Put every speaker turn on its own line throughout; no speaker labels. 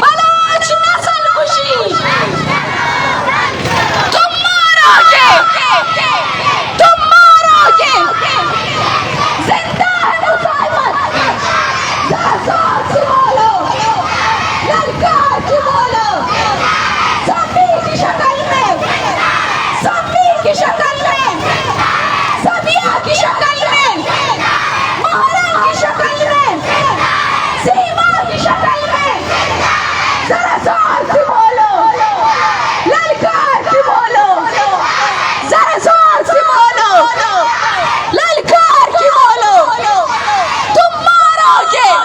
Bloch नस्ल खुशी तुम मारोगे जिंदा है मुजाहिमत जरा जोर से बोलो ललकार के बोलो ज़म्बी की शक्ल में सबिया की शक्ल में महारा की शक्ल में सीमा की शक्ल में जरा जोर से बोलो ललकार के बोलो जरा जोर से बोलो ललकार के बोलो तुम मारोगे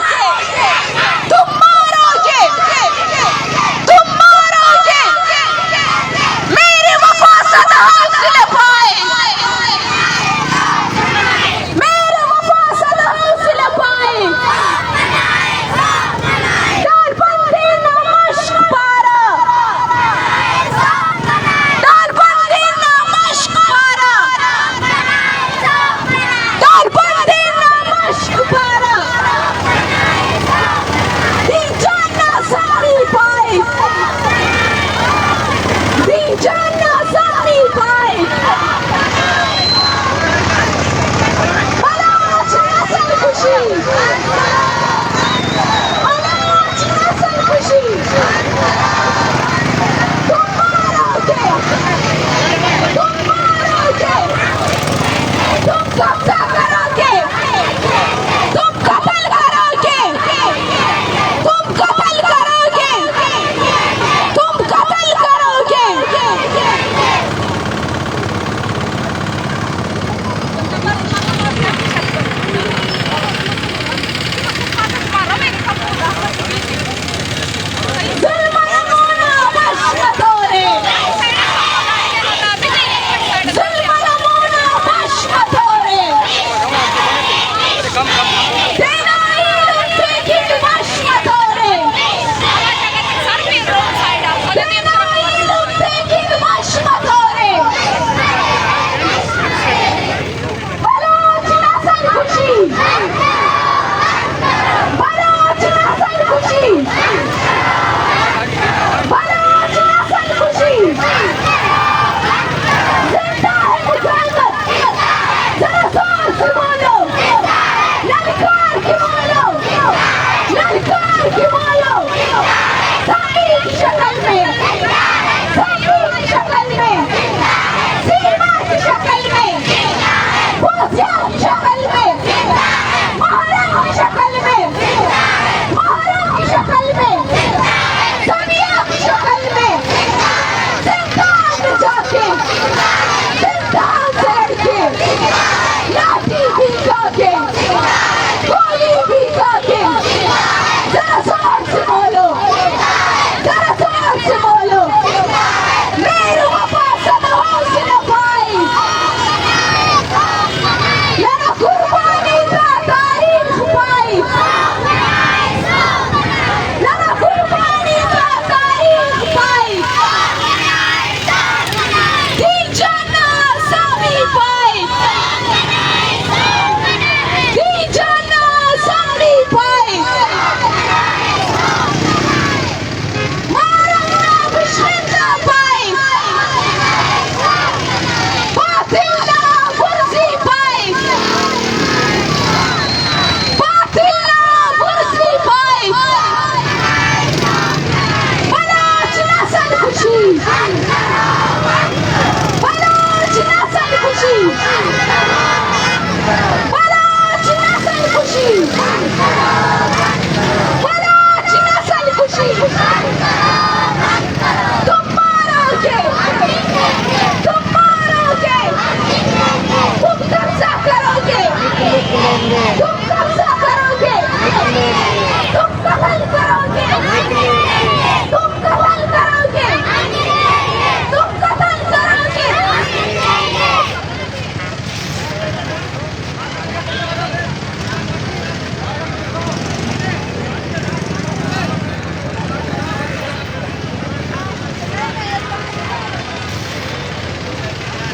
मेरे वफा सदा हौसले पाए दालबंदी ना मश्क पारा दालबंदी ना मश्क पारा दालबंदी ना मश्क पारा दी जाना सारी पाए दी जाना सारी पाए बलोच नस्ल खुशी बलोच नस्ल खुशी तुम मारोगे तुम कब्जा करोगे तुम कत्ल करोगे तुम कत्ल करोगे तुम कत्ल करोगे ज़ुल्म-ए-मौला बशमतोरे ज़ुल्म-ए-मौला बशमतोरे देनाई लुट्टे की बशमतोरे देनाई लुट्टे की बशमतोरे बलोच नस्ल खुशी बलोच नस्ल खुशी बलोच नस्ल खुशी जिंदा है मुजाहिमत जरा जोर से बोलो ललकार के बोलो ज़म्बी की शक्ल में सीमा की शक्ल में फौजिया की शक्ल में महारा की शक्ल में सबिया की शक्ल में जिंदान में जाके जिंदान से लड़के लाठी भी खाके गोली भी खाके जरा जोर से बोलो मेरे वफा सदा हौसले पाए लड़ा कुर्बानी का तारीख पाई लड़ा कुर्बानी का तारीख पाई दी जाना सामी पाई दी जाना सामी पाई मारा बिश्मिल्ला पाई बातिला बुर्जी पाई बातिला बुर्जी पाई बलोच नस्ल खुशी बलोच नस्ल खुशी बलोच नस्ल खुशी बलोच नस्ल खुशी तुम मारोगे तुम कब्जा करोगे तुम कब्जा करोगे तुम कत्ल करोगे तुम कत्ल करोगे तुम कत्ल करोगे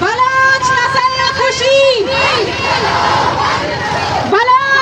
बलोच नस्ल खुशी बलोच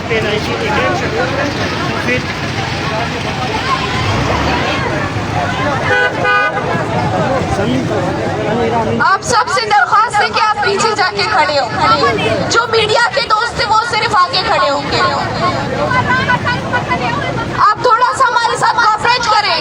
आप सबसे दरख्वास्त है कि आप पीछे जाके खड़े हो। जो मीडिया के दोस्त थे वो सिर्फ आगे खड़े होंगे। आप थोड़ा सा हमारे साथ कोऑपरेट करें।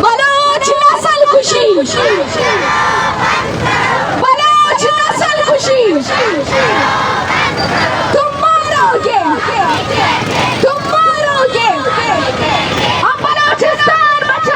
बलोच नस्ल खुशी, बलोच नस्ल खुशी, तुम मारोगे, तुम मारोगे, हम बलोचिस्तान बचा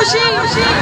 খুশি